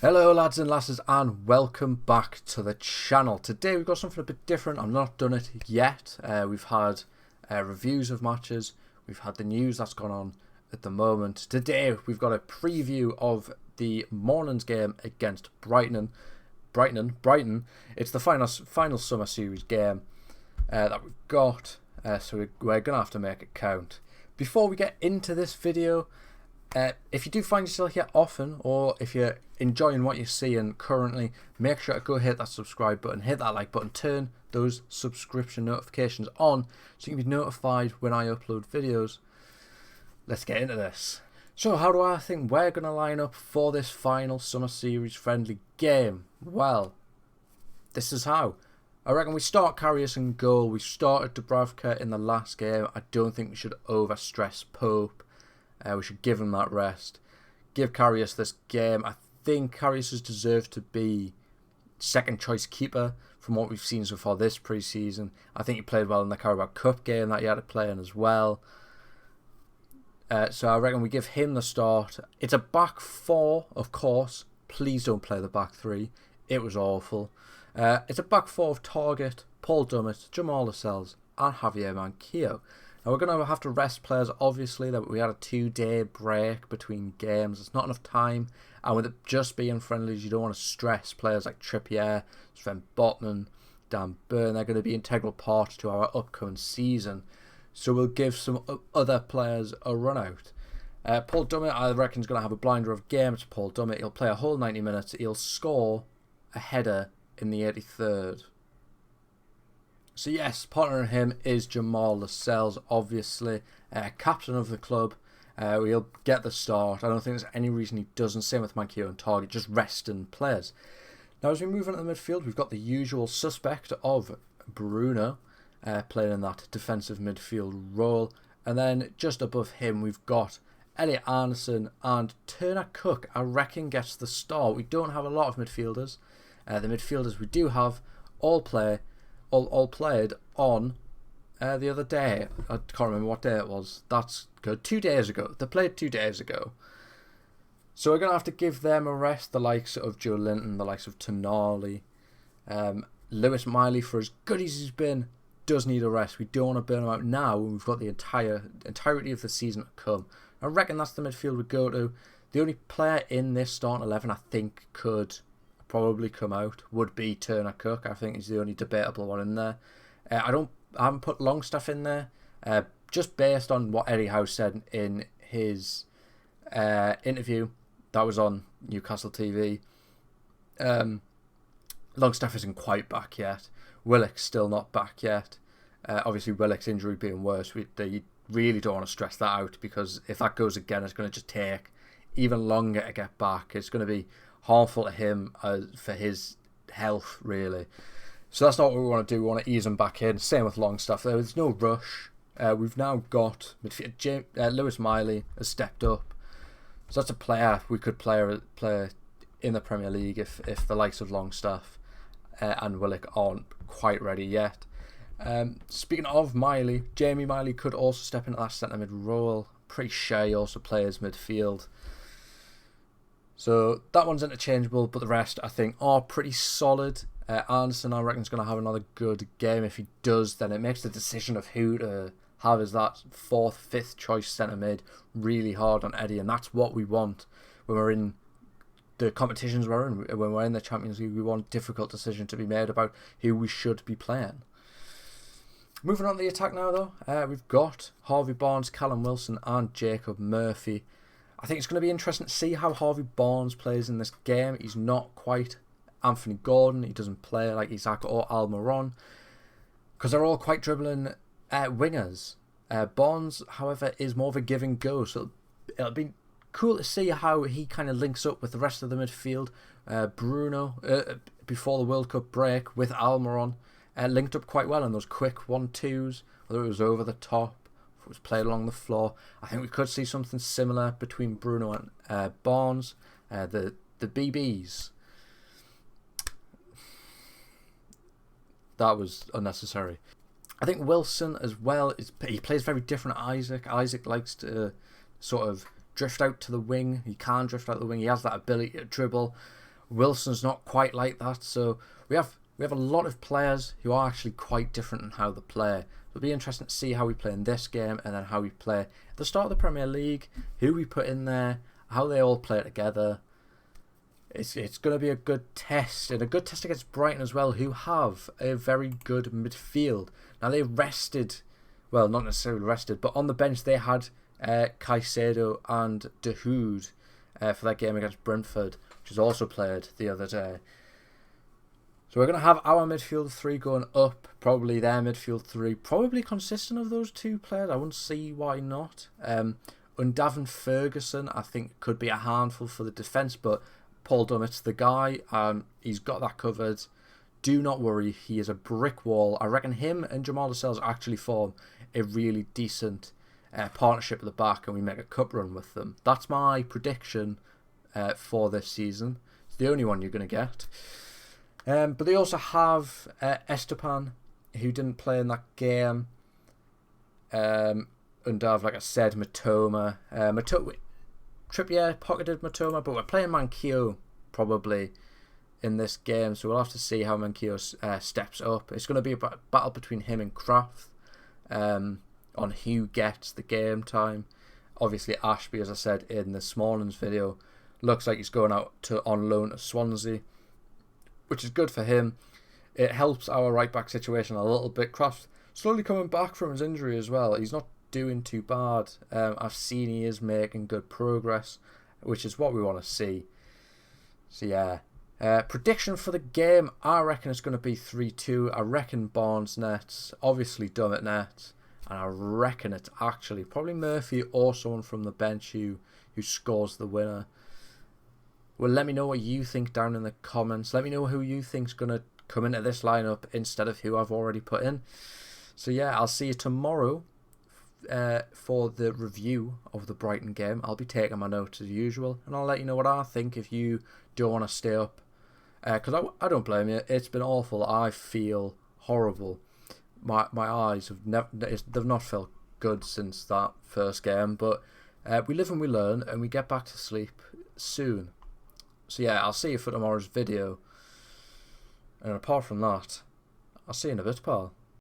Hello lads and lasses and welcome back to the channel. Today we've got something a bit different. I've not done it yet. We've had reviews of matches. We've had the news that's gone on at the moment. Today we've got a preview of the morning's game against Brighton. It's the final summer series game that we've got. So we're going to have to make it count. Before we get into this video, if you do find yourself here often, or if you're enjoying what you're seeing currently, make sure to go hit that subscribe button, hit that like button, turn those subscription notifications on so you can be notified when I upload videos. Let's get into this. So how do I think we're going to line up for this final summer series friendly game? Well, this is how. I reckon we start Karius in goal. We started Dubravka in the last game. I don't think we should overstress Pope. We should give him that rest. Give Karius this game. I think Karius has deserved to be second choice keeper from what we've seen so far this pre-season. I think he played well in the Carabao Cup game that he had to play in as well. So I reckon we give him the start. It's a back four, of course. Please don't play the back three. It was awful. It's a back four of Target, Paul Dummett, Jamal Lascelles and Javier Manquillo. Now we're going to have to rest players, obviously, that we had a 2-day break between games. It's not enough time, and with it just being friendlies, you don't want to stress players like Trippier, Sven Botman, Dan Burn. They're going to be an integral part to our upcoming season, so we'll give some other players a run out. Paul Dummett, I reckon, is going to have a blinder of game. It's Paul Dummett. He'll play a whole 90 minutes. He'll score a header in the 83rd. So yes, partnering him is Jamal Lascelles, obviously, captain of the club. He'll get the start. I don't think there's any reason he doesn't. Same with Manquillo and Target, just resting players. Now as we move into the midfield, we've got the usual suspect of Bruno playing in that defensive midfield role. And then just above him, we've got Elliot Arneson and Turner Cook, I reckon, gets the start. We don't have a lot of midfielders. The midfielders we do have all played on the other day. I can't remember what day it was. That's good. 2 days ago. They played 2 days ago. So we're going to have to give them a rest. The likes of Joe Linton, the likes of Tonali. Lewis Miley, for as good as he's been, does need a rest. We don't want to burn him out now when we've got the entirety of the season to come. I reckon that's the midfield we go to. The only player in this starting 11 I think could probably come out would be Turner Cook. I think he's the only debatable one in there. I haven't put Longstaff in there, just based on what Eddie Howe said in his interview that was on Newcastle TV. Longstaff isn't quite back yet. Willock's still not back yet. Obviously Willock's injury being worse, you really don't want to stress that out, because if that goes again, it's going to just take even longer to get back. It's going to be harmful to him for his health, really. So that's not what we want to do. We want to ease him back in. Same with Longstaff. There's no rush. We've now got midfield. Lewis Miley has stepped up, so that's a player we could play in the Premier League if the likes of Longstaff and Willock aren't quite ready yet. Speaking of Miley, Jamie Miley could also step into that centre mid role. Pretty sure he also plays midfield. So that one's interchangeable, but the rest I think are pretty solid. Anderson, I reckon, is going to have another good game. If he does, then it makes the decision of who to have as that 4th, 5th choice centre mid really hard on Eddie, and that's what we want when we're in the competitions we're in. When we're in the Champions League, we want difficult decisions to be made about who we should be playing. Moving on to the attack now, though, we've got Harvey Barnes, Callum Wilson, and Jacob Murphy. I think it's going to be interesting to see how Harvey Barnes plays in this game. He's not quite Anthony Gordon. He doesn't play like Isaac or Almiron, because they're all quite dribbling wingers. Barnes, however, is more of a give and go. So it'll be cool to see how he kind of links up with the rest of the midfield. Bruno, before the World Cup break with Almiron, linked up quite well in those quick 1-2s, whether it was over the top, if it was played along the floor. I think we could see something similar between Bruno and Barnes. The BBs. That was unnecessary. I think Wilson as well, he plays very different to Isaac. Isaac likes to sort of drift out to the wing. He can drift out the wing. He has that ability to dribble. Wilson's not quite like that. So we have a lot of players who are actually quite different in how they play. It'll be interesting to see how we play in this game and then how we play at the start of the Premier League, who we put in there, how they all play together. It's going to be a good test, and a good test against Brighton as well, who have a very good midfield. Now they rested, well, not necessarily rested, but on the bench they had Caicedo and De Hood for that game against Brentford, which was also played the other day. So we're going to have our midfield three going up, probably their midfield three, probably consistent of those two players. I wouldn't see why not. Undav Ferguson, I think, could be a handful for the defence, but Paul Dummett's the guy. He's got that covered. Do not worry, he is a brick wall. I reckon him and Jamal Lascelles actually form a really decent partnership at the back, and we make a cup run with them. That's my prediction for this season. It's the only one you're going to get. But they also have Estepan, who didn't play in that game. Undav, like I said, Matoma. Trippier pocketed Matoma, but we're playing Manquillo probably in this game, so we'll have to see how Manquillo steps up. It's going to be a battle between him and Kraft on who gets the game time. Obviously, Ashby, as I said in this morning's video, looks like he's going out on loan to Swansea, which is good for him. It helps our right back situation a little bit. Kraft slowly coming back from his injury as well. He's not doing too bad. I've seen he is making good progress, which is what we want to see. So yeah, prediction for the game, I reckon it's going to be 3-2. I reckon Barnes nets, obviously Dummett nets, and I reckon it's actually probably Murphy or someone from the bench who scores the winner. Well, let me know what you think down in the comments. Let me know who you think's going to come into this lineup instead of who I've already put in. So yeah, I'll see you tomorrow for the review of the Brighton game. I'll be taking my notes as usual, and I'll let you know what I think if you don't want to stay up. Because I don't blame you. It's been awful. I feel horrible. My eyes they've not felt good since that first game. But we live and we learn, and we get back to sleep soon. So yeah, I'll see you for tomorrow's video. And apart from that, I'll see you in a bit, pal.